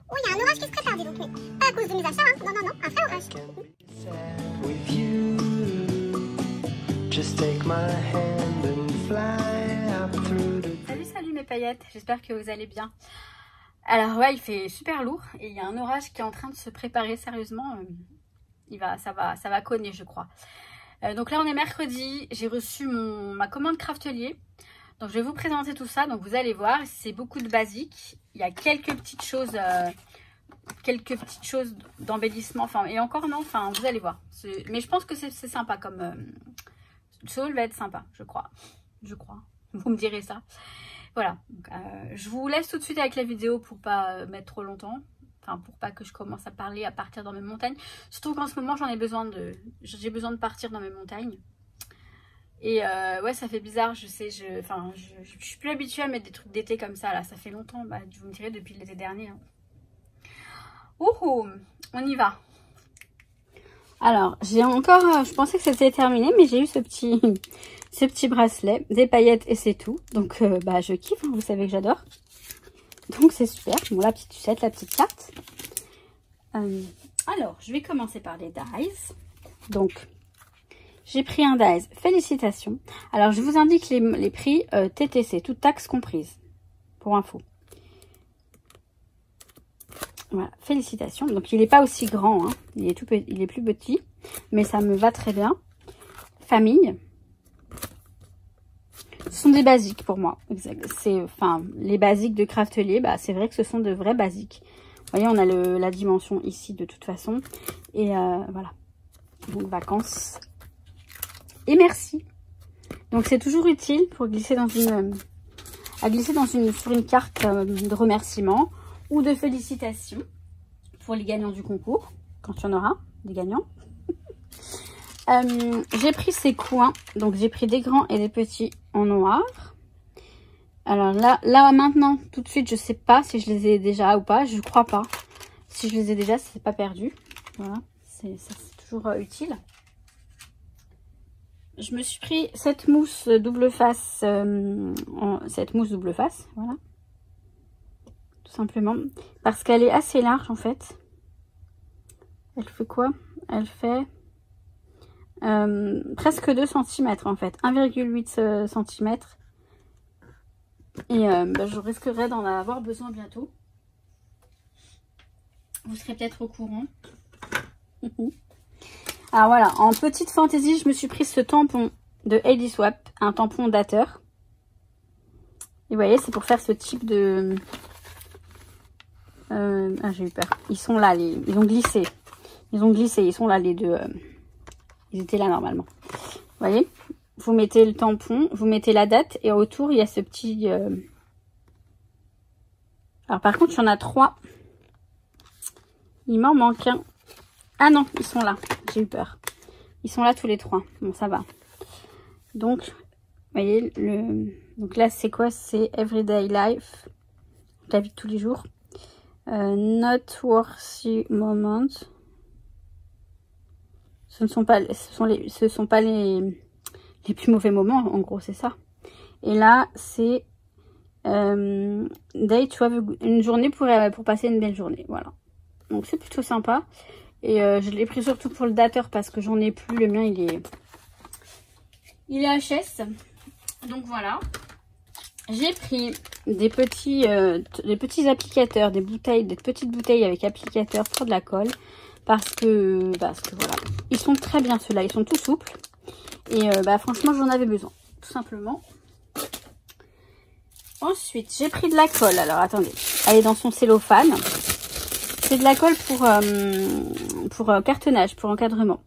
Oh, il y a un orage qui se prépare, dis donc, mais pas à cause de mes achats, hein. Non, non, non, un vrai orage. Salut mes paillettes, j'espère que vous allez bien. Alors ouais, il fait super lourd et il y a un orage qui est en train de se préparer sérieusement. Ça va cogner, je crois. Donc là on est mercredi, j'ai reçu ma commande Craftelier. Donc je vais vous présenter tout ça, donc vous allez voir, c'est beaucoup de basiques. Il y a quelques petites choses d'embellissement, enfin, et encore non, enfin vous allez voir. Mais je pense que c'est sympa comme... ce haul va être sympa, je crois. Vous me direz ça. Voilà, donc, je vous laisse tout de suite avec la vidéo pour pas mettre trop longtemps. Enfin, pour pas que je commence à parler, à partir dans mes montagnes. Surtout qu'en ce moment, j'ai besoin de partir dans mes montagnes. Et ouais, ça fait bizarre, je sais, je suis plus habituée à mettre des trucs d'été comme ça, là. Ça fait longtemps, bah, vous me direz, depuis l'été dernier. Hein. Ouhou, on y va. Alors, j'ai encore, je pensais que c'était terminé, mais j'ai eu ce petit bracelet, des paillettes et c'est tout. Donc, bah, je kiffe, hein, vous savez que j'adore. Donc, c'est super. Bon, la petite sucette, la petite carte. Alors, je vais commencer par les dies. Donc, j'ai pris un dies. Félicitations. Alors, je vous indique les prix TTC, toutes taxes comprises, pour info. Voilà, félicitations. Donc, il n'est pas aussi grand, hein. Il est plus petit, mais ça me va très bien. Famille. Ce sont des basiques pour moi. Les basiques de Craftelier, bah, c'est vrai que ce sont de vrais basiques. Vous voyez, on a la dimension ici de toute façon. Et voilà. Donc, vacances. Et merci. Donc, c'est toujours utile pour glisser sur une carte de remerciement ou de félicitations pour les gagnants du concours, quand il y en aura, des gagnants. J'ai pris ces coins, donc j'ai pris des grands et des petits en noir. Alors là maintenant, tout de suite, je sais pas si je les ai déjà ou pas, je crois pas. Si je les ai déjà, c'est pas perdu. Voilà, c'est toujours utile. Je me suis pris cette mousse double face, voilà. Tout simplement, parce qu'elle est assez large en fait. Elle fait quoi? Elle fait presque 2 cm en fait, 1,8 cm. Et bah, je risquerais d'en avoir besoin bientôt. Vous serez peut-être au courant. Alors voilà, en petite fantaisie, je me suis pris ce tampon de Heidi Swapp, un tampon dateur. Et vous voyez, c'est pour faire ce type de... Ah, j'ai eu peur. Ils sont là, ils ont glissé. Ils sont là les deux. Ils étaient là normalement. Vous voyez, vous mettez le tampon, vous mettez la date et autour il y a ce petit... Alors par contre, il y en a 3. Il m'en manque un. Ah non, ils sont là. J'ai eu peur. Ils sont là tous les 3. Bon, ça va. Donc, vous voyez, donc là, c'est quoi? C'est Everyday Life. La vie de tous les jours. Not worthy moment. Ce ne sont pas les plus mauvais moments, en gros, c'est ça. Et là, c'est day to have une journée pour passer une belle journée. Voilà. Donc, c'est plutôt sympa. Et je l'ai pris surtout pour le dateur parce que j'en ai plus. Le mien, il est HS. Donc, voilà. J'ai pris des petits applicateurs, des petites bouteilles avec applicateur pour de la colle. Parce que voilà, ils sont très bien ceux-là, ils sont tout souples. Et bah, franchement, j'en avais besoin, tout simplement. Ensuite, j'ai pris de la colle. Alors, attendez, elle est dans son cellophane. C'est de la colle pour cartonnage, pour encadrement.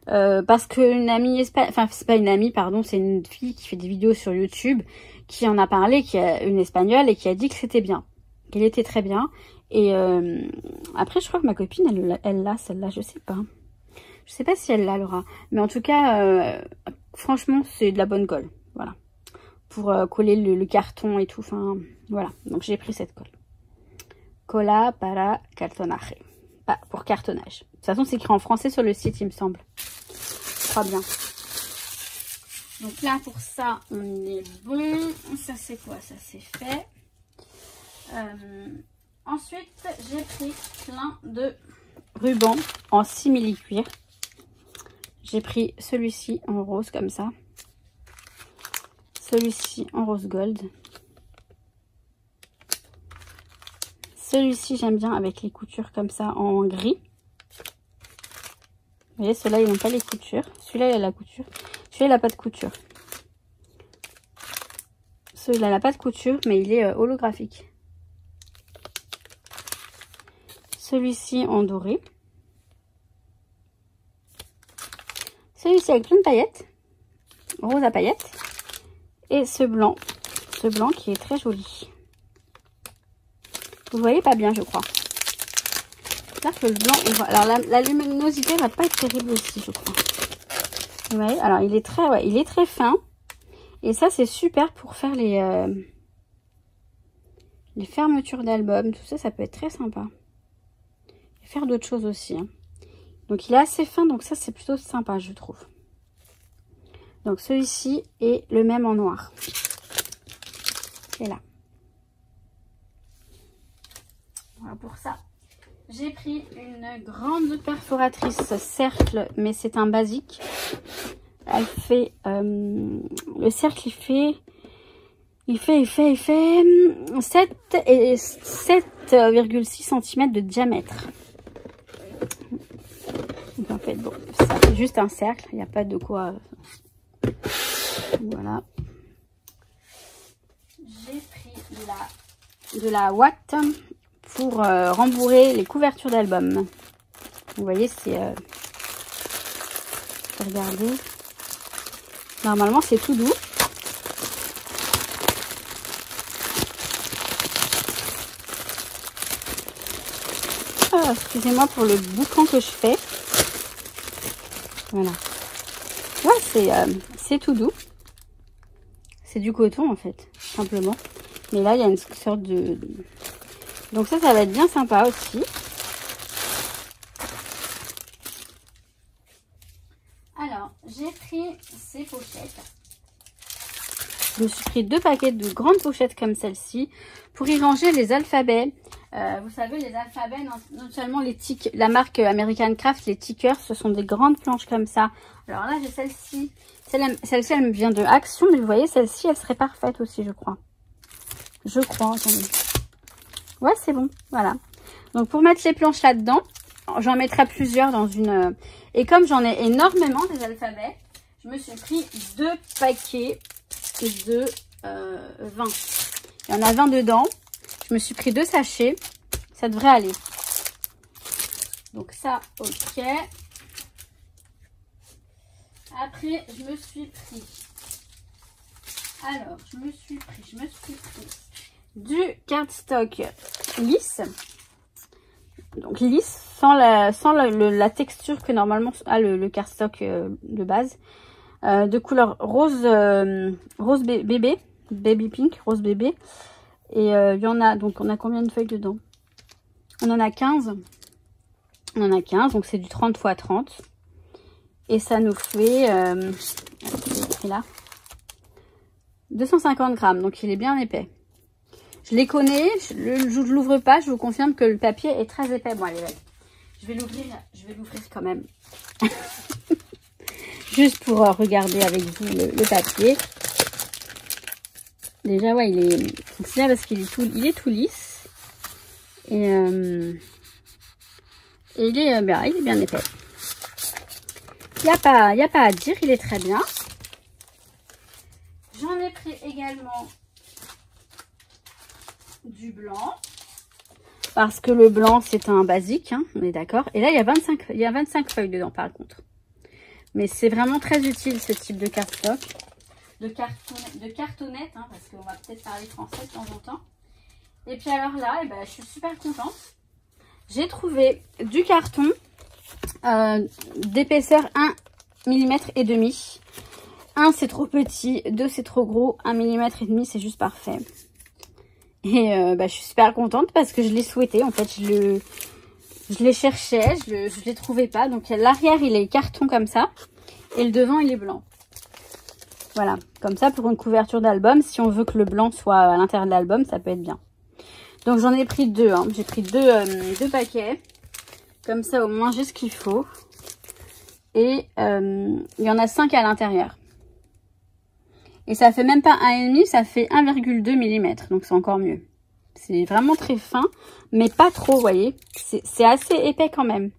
Parce qu'une amie espagnole, enfin, c'est pas une amie, pardon, c'est une fille qui fait des vidéos sur YouTube, qui en a parlé, qui est une espagnole, et qui a dit que c'était bien, qu'elle était très bien. Et après, je crois que ma copine, elle l'a, celle-là, je sais pas. Je sais pas si elle l'a, Laura. Mais en tout cas, franchement, c'est de la bonne colle. Voilà. Pour coller le carton et tout. Enfin, voilà. Donc, j'ai pris cette colle. Cola para cartonaje. Pas pour cartonnage. De toute façon, c'est écrit en français sur le site, il me semble. Je crois bien. Donc là, pour ça, on est bon. Ça, c'est quoi? Ça, c'est fait. Ensuite, j'ai pris plein de rubans en simili-cuir. J'ai pris celui-ci en rose comme ça. Celui-ci en rose gold. Celui-ci, j'aime bien avec les coutures comme ça en gris. Vous voyez, ceux-là, ils n'ont pas les coutures. Celui-là, il a la couture. Celui-là, il n'a pas de couture. Celui-là, il n'a pas de couture, mais il est holographique. Celui-ci en doré. Celui-ci avec plein de paillettes. Rose à paillettes. Et ce blanc qui est très joli. Vous voyez pas bien, je crois. J'espère que le blanc... Alors, la luminosité va pas être terrible aussi, je crois. Vous voyez? Alors, il est très fin. Et ça, c'est super pour faire les fermetures d'albums. Tout ça, ça peut être très sympa. Et faire d'autres choses aussi. Hein. Donc, il est assez fin. Donc, ça, c'est plutôt sympa, je trouve. Donc, celui-ci est le même en noir. Et là. Voilà pour ça. J'ai pris une grande perforatrice cercle, mais c'est un basique. Elle fait... le cercle, il fait 7,6 cm de diamètre. Donc en fait, bon, c'est juste un cercle. Il n'y a pas de quoi... Voilà. J'ai pris de la ouate pour rembourrer les couvertures d'albums. Vous voyez, c'est... regardez. Normalement, c'est tout doux. Ah, excusez-moi pour le boucan que je fais. Voilà. Ouais, c'est tout doux. C'est du coton, en fait, simplement. Mais là, il y a une sorte de... Donc ça va être bien sympa aussi. Alors, j'ai pris ces pochettes. Je me suis pris 2 paquets de grandes pochettes comme celle-ci pour y ranger les alphabets. Vous savez, les alphabets, non seulement les tickers, la marque American Craft, les tickers, ce sont des grandes planches comme ça. Alors là, j'ai celle-ci. Celle-ci, elle me vient de Action, mais vous voyez, celle-ci, elle serait parfaite aussi, je crois. Je crois, attendez. Ouais, c'est bon, voilà. Donc, pour mettre les planches là-dedans, j'en mettrai plusieurs dans une... Et comme j'en ai énormément des alphabets, je me suis pris 2 paquets de 20. Il y en a 20 dedans. Je me suis pris 2 sachets. Ça devrait aller. Donc ça, ok. Après, je me suis pris... Alors, je me suis pris du cardstock lisse. Donc lisse, sans la texture que normalement a le cardstock de base. De couleur rose, rose bébé, baby pink, rose bébé. Et il y en a, donc on a combien de feuilles dedans? On en a 15. On en a 15, donc c'est du 30 x 30. Et ça nous fait, là, 250 grammes, donc il est bien épais. Je les connais, je ne l'ouvre pas, je vous confirme que le papier est très épais. Bon, allez, je vais l'ouvrir quand même. Juste pour regarder avec vous le papier. Déjà, ouais, c'est bien parce qu'il est tout lisse. Et il est bien épais. Il n'y a pas à dire, il est très bien. J'en ai pris également du blanc. Parce que le blanc, c'est un basique, hein, on est d'accord. Et là, il y a 25 feuilles dedans, par contre. Mais c'est vraiment très utile, ce type de cardstock. De cartonnette, hein, parce qu'on va peut-être parler français de temps en temps. Et puis alors là, eh ben, je suis super contente. J'ai trouvé du carton d'épaisseur 1 mm et demi. 1 c'est trop petit, 2 c'est trop gros, 1 mm et demi c'est juste parfait. Et je suis super contente parce que je l'ai souhaité. En fait, je les cherchais, je les trouvais pas. Donc l'arrière il est carton comme ça et le devant il est blanc. Voilà, comme ça pour une couverture d'album, si on veut que le blanc soit à l'intérieur de l'album, ça peut être bien. Donc j'en ai pris deux, hein. J'ai pris deux paquets. Comme ça au moins j'ai ce qu'il faut. Et il y en a 5 à l'intérieur. Et ça fait même pas 1,5, ça fait 1,2 mm. Donc c'est encore mieux. C'est vraiment très fin, mais pas trop, vous voyez. C'est assez épais quand même.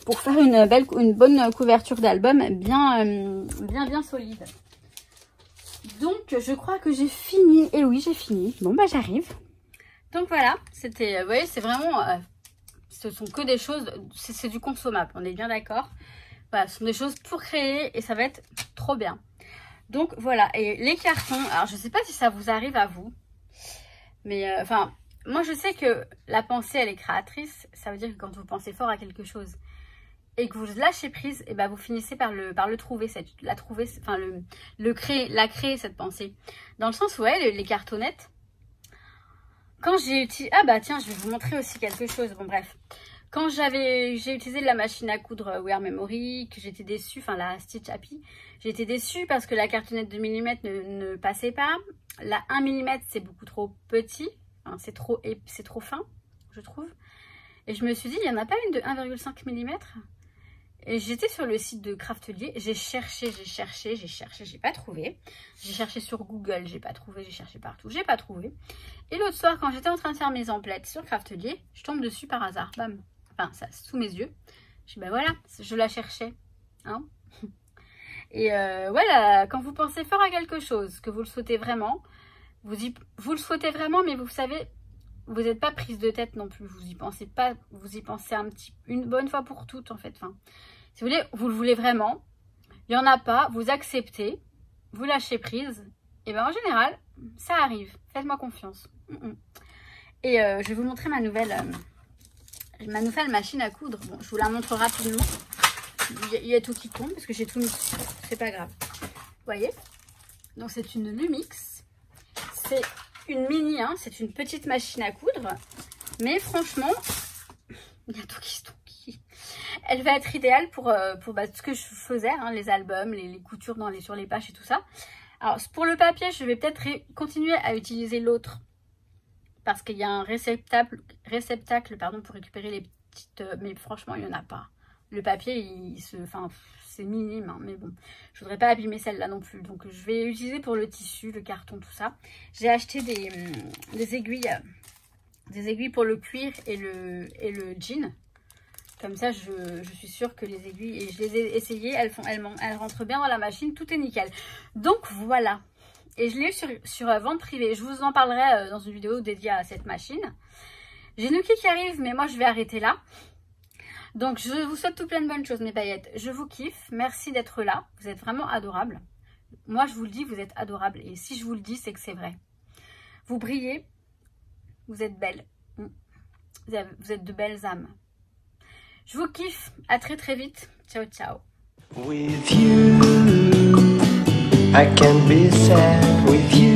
Pour faire une bonne couverture d'album bien solide. Donc je crois que j'ai fini. Et oui, j'ai fini. Bon bah j'arrive. Donc voilà, c'était, vous voyez, c'est vraiment, ce sont que des choses, c'est du consommable, on est bien d'accord. Voilà, ce sont des choses pour créer et ça va être trop bien. Donc voilà, et les cartons, alors je sais pas si ça vous arrive à vous, mais enfin, moi je sais que la pensée elle est créatrice, ça veut dire que quand vous pensez fort à quelque chose et que vous lâchez prise, et ben vous finissez par le trouver, la créer cette pensée. Dans le sens où ouais, les cartonnettes, quand j'ai utilisé... Ah bah tiens, je vais vous montrer aussi quelque chose. Bon bref. Quand j'ai utilisé la machine à coudre Wear Memory, que j'étais déçue, enfin la Stitch Happy, j'étais déçue parce que la cartonnette 2 mm ne passait pas. La 1 mm c'est beaucoup trop petit. Enfin, c'est trop fin, je trouve. Et je me suis dit, il n'y en a pas une de 1,5 mm. Et j'étais sur le site de Craftelier, j'ai cherché, j'ai pas trouvé. J'ai cherché sur Google, j'ai pas trouvé, j'ai cherché partout, j'ai pas trouvé. Et l'autre soir, quand j'étais en train de faire mes emplettes sur Craftelier, je tombe dessus par hasard, bam. Enfin, ça, sous mes yeux. Je dis, bah voilà, je la cherchais. Hein. Et voilà, quand vous pensez fort à quelque chose, que vous le souhaitez vraiment, vous le souhaitez vraiment, mais vous savez, vous n'êtes pas prise de tête non plus. Vous y pensez pas, vous y pensez une bonne fois pour toutes en fait. Enfin, si vous voulez, vous le voulez vraiment, il n'y en a pas, vous acceptez, vous lâchez prise, et bien en général, ça arrive. Faites-moi confiance. Et je vais vous montrer ma nouvelle machine à coudre. Bon, je vous la montre rapidement. Il y a tout qui tombe parce que j'ai tout mis dessus. C'est pas grave. Vous voyez? Donc c'est une Lumix. C'est une mini, hein, c'est une petite machine à coudre. Mais franchement, il y a tout qui se tombe. Elle va être idéale pour ce que je faisais, hein, les albums, les coutures sur les pages et tout ça. Alors pour le papier, je vais peut-être continuer à utiliser l'autre. Parce qu'il y a un réceptacle pour récupérer les petites... mais franchement, il n'y en a pas. Le papier, c'est minime. Hein, mais bon, je voudrais pas abîmer celle-là non plus. Donc, je vais utiliser pour le tissu, le carton, tout ça. J'ai acheté des aiguilles pour le cuir et le jean. Comme ça, je suis sûre que les aiguilles... Et je les ai essayées, elles rentrent bien dans la machine. Tout est nickel. Donc, voilà. Et je l'ai eu sur vente privée. Je vous en parlerai dans une vidéo dédiée à cette machine. J'ai Nuki qui arrive, mais moi je vais arrêter là. Donc je vous souhaite tout plein de bonnes choses mes paillettes. Je vous kiffe. Merci d'être là. Vous êtes vraiment adorables. Moi je vous le dis, vous êtes adorables. Et si je vous le dis, c'est que c'est vrai. Vous brillez. Vous êtes belles. Vous êtes de belles âmes. Je vous kiffe. À très très vite. Ciao ciao. With you, I can be sad with you.